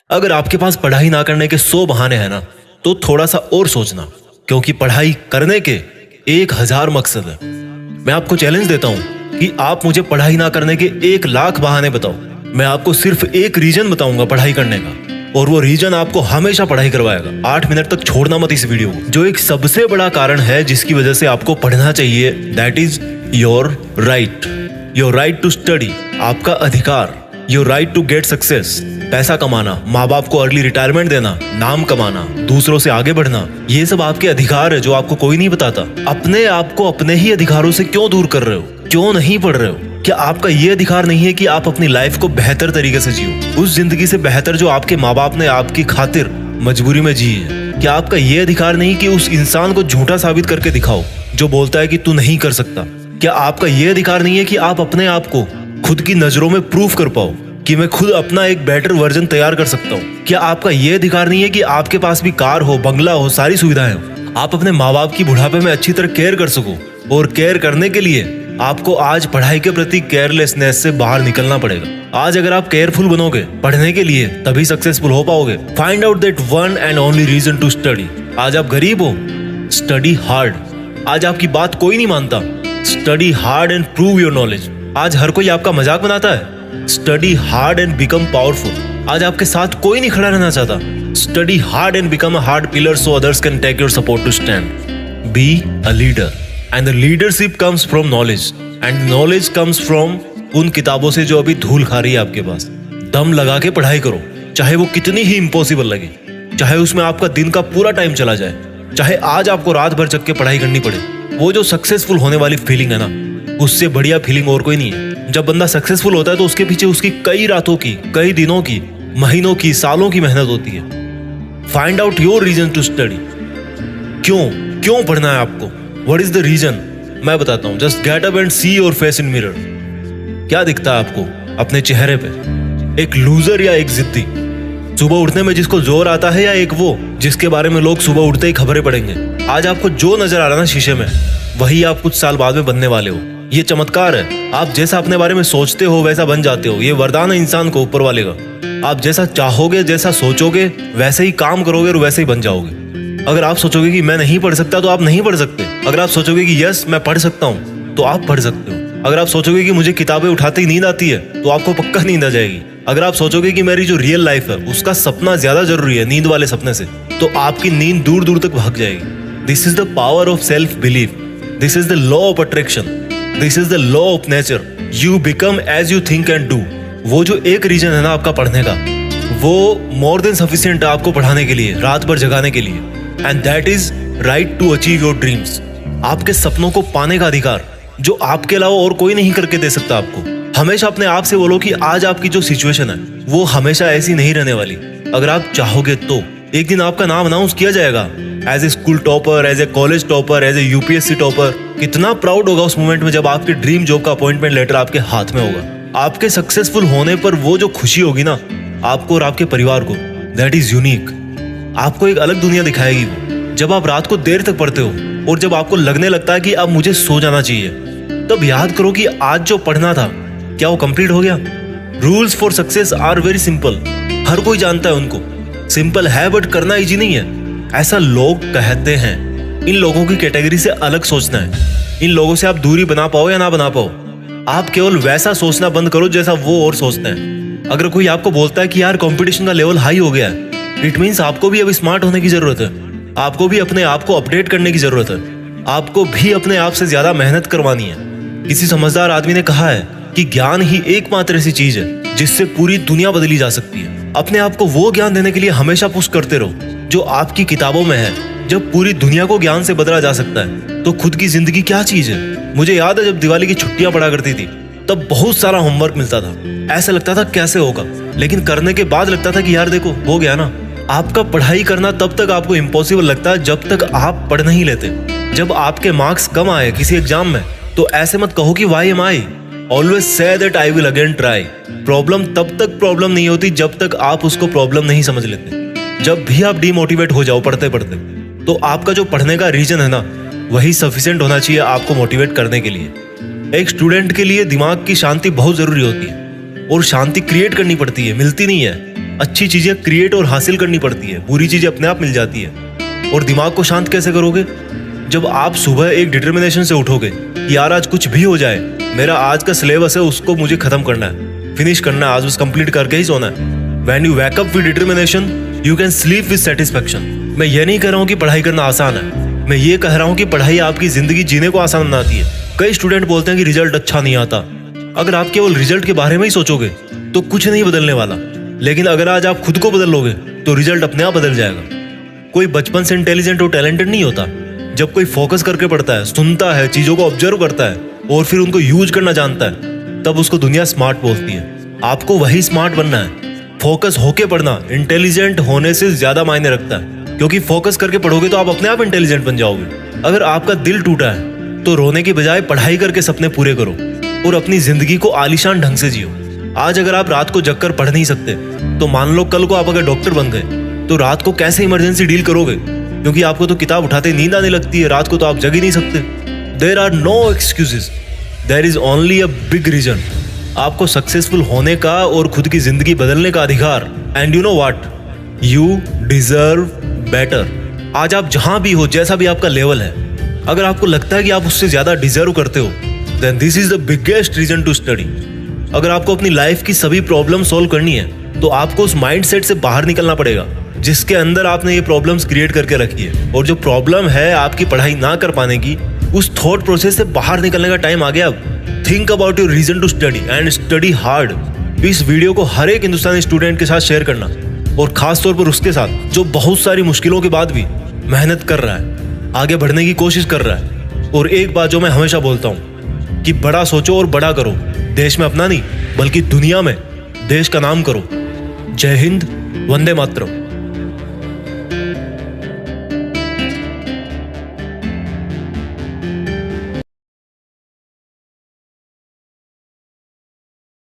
अगर आपके पास पढ़ाई ना करने के 100 बहाने हैं ना, तो थोड़ा सा और सोचना, क्योंकि पढ़ाई करने के 1000 मकसद है। मैं आपको चैलेंज देता हूं कि आप मुझे पढ़ाई ना करने के 1,00,000 बहाने बताओ। मैं आपको सिर्फ एक रीजन बताऊंगा पढ़ाई करने का, और वो रीजन आपको हमेशा पढ़ाई करवाएगा। 8 मिनट तक छोड़ना मत इस वीडियो को। जो एक सबसे बड़ा कारण है जिसकी वजह से आपको पढ़ना चाहिए, that is your right to study. आपका अधिकार, your right to get success. पैसा कमाना, माँ बाप को अर्ली रिटायरमेंट देना, नाम कमाना, दूसरों से आगे बढ़ना, ये सब आपके अधिकार है जो आपको कोई नहीं बताता। अपने आप को अपने ही अधिकारों से क्यों दूर कर रहे हो? क्यों नहीं पढ़ रहे हो? क्या आपका ये अधिकार नहीं है कि आप अपनी लाइफ को बेहतर तरीके से जियो, उस जिंदगी से बेहतर जो आपके माँ बाप ने आपकी खातिर मजबूरी में जी है? क्या आपका ये अधिकार नहीं कि उस इंसान को झूठा साबित करके दिखाओ जो बोलता है कि तू नहीं कर सकता? क्या आपका ये अधिकार नहीं है कि आप अपने आप को खुद की नजरों में प्रूफ कर पाओ कि मैं खुद अपना एक बेटर वर्जन तैयार कर सकता हूँ? क्या आपका ये अधिकार नहीं है कि आपके पास भी कार हो, बंगला हो, सारी सुविधाएं हो, आप अपने माँ बाप की बुढ़ापे में अच्छी तरह केयर कर सको? और केयर करने के लिए आपको आज पढ़ाई के प्रति केयरलेसनेस से बाहर निकलना पड़ेगा। आज अगर आप केयरफुल बनोगे पढ़ने के लिए, तभी सक्सेसफुल हो पाओगे। Find out that one and only reason to study. आज आप गरीब हो, स्टडी हार्ड। आज आपकी बात कोई नहीं मानता, study hard and prove your knowledge. आज हर कोई आपका मजाक बनाता है, study hard and become powerful. आज आपके साथ कोई नहीं खड़ा रहना चाहता, study hard and become a hard pillar so others can take your support to stand. Be a leader and the leadership comes from knowledge and knowledge comes from उन किताबों से जो अभी धूल खा रही है आपके पास। दम लगा के पढ़ाई करो, चाहे वो कितनी ही इम्पॉसिबल लगे, चाहे उसमें आपका दिन का पूरा टाइम चला जाए, चाहे आज आपको रात भर जग के पढ़ाई करनी पड़े। वो जो सक्सेसफुल होने वाली फीलिंग है ना, उससे बढ़िया फीलिंग और कोई नहीं है। जब बंदा सक्सेसफुल होता है तो उसके पीछे उसकी कई रातों की, कई दिनों की, महीनों की, सालों की मेहनत होती है। Find out your reason to study. क्यों पढ़ना है आपको? What is the reason? मैं बताता हूं। Just get up and see your face in mirror. क्या दिखता है आपको अपने चेहरे पे? एक लूजर या एक जिद्दी? सुबह उठने में जिसको जोर आता है, या एक वो जिसके बारे में लोग सुबह उठते ही खबरें पढ़ेंगे? आज आपको जो नजर आ रहा है ना शीशे में, वही आप कुछ साल बाद में बनने वाले हो। ये चमत्कार है। आप जैसा अपने बारे में सोचते हो वैसा बन जाते हो। ये वरदान है इंसान को ऊपर वाले का। आप जैसा चाहोगे, जैसा सोचोगे, वैसे ही काम करोगे और वैसे ही बन जाओगे। अगर आप सोचोगे कि मैं नहीं पढ़ सकता, तो आप नहीं पढ़ सकते। अगर आप सोचोगे कि यस मैं पढ़ सकता हूँ, तो आप पढ़ सकते हो। अगर आप सोचोगे कि मुझे किताबें उठाते ही नींद आती है, तो आपको पक्का नींद आ जाएगी। अगर आप सोचोगे कि मेरी जो रियल लाइफ है उसका सपना ज्यादा जरूरी है नींद वाले सपने से, तो आपकी नींद दूर दूर तक भाग जाएगी। This is the power of self belief. This is the law of attraction. This is the law of nature. You become as you think and do. वो जो एक रीजन है ना आपका पढ़ने का, वो मोर देन सफिशिएंट है आपको पढ़ाने के लिए, रात भर जगाने के लिए। And that is right to achieve your dreams. आपके सपनों को पाने का अधिकार जो आपके अलावा और कोई नहीं करके दे सकता आपको। हमेशा अपने आप से बोलो कि आज आपकी जो सिचुएशन है वो हमेशा ऐसी नहीं रहने वाली। अगर आप चाहोगे तो एक दिन आपका नाम अनाउंस किया जाएगा as a school topper, as a college topper, as a UPSC topper. कितना प्राउड होगा उस मोमेंट में जब आपके ड्रीम जॉब का अपॉइंटमेंट लेटर आपके हाथ में होगा। आपके सक्सेसफुल होने पर वो जो खुशी होगी ना आपको और आपके परिवार को, दैट इज यूनिक। आपको एक अलग दुनिया दिखाएगी वो। जब आप रात को देर तक पढ़ते हो और जब आपको लगने लगता है कि अब मुझे सो जाना चाहिए, तब याद करो कि आज जो पढ़ना था क्या वो कंप्लीट हो गया? Rules for success are very simple. हर कोई जानता है उनको। सिंपल है बट करना इजी नहीं है, ऐसा लोग कहते हैं। इन लोगों की कैटेगरी से अलग सोचना है। इन लोगों से आप दूरी बना पाओ या ना बना पाओ, आप केवल वैसा सोचना बंद करो जैसा वो और सोचते हैं। अगर कोई आपको बोलता है कि यार कंपटीशन का लेवल हाई हो गया है, इट मीन्स आपको भी अब स्मार्ट होने की जरूरत है। आपको भी अपने आप को अपडेट करने की जरूरत है। आपको भी अपने आप से ज्यादा मेहनत करवानी है। किसी समझदार आदमी ने कहा है कि ज्ञान ही एकमात्र ऐसी चीज है जिससे पूरी दुनिया बदली जा सकती है। अपने आप को वो ज्ञान देने के लिए हमेशा पुश करते रहो जो आपकी किताबों में है। जब पूरी दुनिया को ज्ञान से बदला जा सकता है तो खुद की जिंदगी क्या चीज है? मुझे याद है जब दिवाली की छुट्टियां पड़ा करती थी, तब बहुत सारा होमवर्क मिलता था। ऐसा लगता था कैसे होगा, लेकिन करने के बाद लगता था कि यार देखो हो गया ना। आपका पढ़ाई करना तब तक आपको इम्पॉसिबल लगता है जब तक आप पढ़ नहीं लेते। जब आपके मार्क्स कम आए किसी एग्जाम में, तो ऐसे मत कहो कि why am I. Always say that I will again try. Problem तब तक प्रॉब्लम नहीं होती जब तक आप उसको प्रॉब्लम नहीं समझ लेते। जब भी आप डिमोटिवेट हो जाओ पढ़ते पढ़ते, तो आपका जो पढ़ने का रीजन है ना, वही सफिशिएंट होना चाहिए आपको मोटिवेट करने के लिए। एक स्टूडेंट के लिए दिमाग की शांति बहुत जरूरी होती है, और शांति क्रिएट करनी पड़ती है, मिलती नहीं है। अच्छी चीजें क्रिएट और हासिल करनी पड़ती है, बुरी चीजें अपने आप मिल जाती है। और दिमाग को शांत कैसे करोगे? जब आप सुबह एक डिटर्मिनेशन से उठोगे कि यार आज कुछ भी हो जाए, मेरा आज का सिलेबस है उसको मुझे खत्म करना है, फिनिश करना है, आज बस कंप्लीट करके ही सोना है। When you wake up with determination, you can sleep with satisfaction। मैं ये नहीं कह रहा हूँ कि पढ़ाई करना आसान है, मैं ये कह रहा हूँ कि पढ़ाई आपकी जिंदगी जीने को आसान बनाती है। कई स्टूडेंट बोलते हैं कि रिजल्ट अच्छा नहीं आता। अगर आप केवल रिजल्ट के बारे में ही सोचोगे तो कुछ नहीं बदलने वाला, लेकिन अगर आज आप खुद को बदल लोगे तो रिजल्ट अपने आप बदल जाएगा। कोई बचपन से इंटेलिजेंट और टैलेंटेड नहीं होता। जब कोई फोकस करके पढ़ता है, सुनता है, चीजों को ऑब्जर्व करता है और फिर उनको यूज करना जानता है, तब उसको दुनिया स्मार्ट बोलती है। आपको वही स्मार्ट बनना है। फोकस होके पढ़ना इंटेलिजेंट होने से ज्यादा मायने रखता है, क्योंकि फोकस करके पढ़ोगे तो आप अपने आप इंटेलिजेंट बन जाओगे। अगर आपका दिल टूटा है तो रोने की बजाय पढ़ाई करके सपने पूरे करो और अपनी जिंदगी को आलीशान ढंग से जियो। आज अगर आप रात को जगकर पढ़ नहीं सकते तो मान लो कल को आप अगर डॉक्टर बन गए तो रात को कैसे इमरजेंसी डील करोगे? क्योंकि आपको तो किताब उठाते नींद आने लगती है, रात को तो आप जग ही नहीं सकते। There are no excuses, there is only a big reason. आपको सक्सेसफुल होने का और खुद की जिंदगी बदलने का अधिकार। And you know what, you deserve better. आज आप जहां भी हो, जैसा भी आपका लेवल है, अगर आपको लगता है कि आप उससे ज्यादा डिजर्व करते हो, then this is the biggest reason to study. अगर आपको अपनी लाइफ की सभी प्रॉब्लम सॉल्व करनी है तो आपको उस माइंडसेट से बाहर निकलना पड़ेगा जिसके अंदर आपने ये प्रॉब्लम्स क्रिएट करके रखी है। और जो प्रॉब्लम है आपकी पढ़ाई ना कर पाने की, उस थॉट प्रोसेस से बाहर निकलने का टाइम आ गया अब। Think about your reason to study and study hard. इस वीडियो को हर एक हिंदुस्तानी स्टूडेंट के साथ शेयर करना, और खास तौर पर उसके साथ जो बहुत सारी मुश्किलों के बाद भी मेहनत कर रहा है, आगे बढ़ने की कोशिश कर रहा है। और एक बात जो मैं हमेशा बोलता हूँ कि बड़ा सोचो और बड़ा करो। देश में अपना नहीं बल्कि दुनिया में देश का नाम करो। जय हिंद, वंदे मातरम।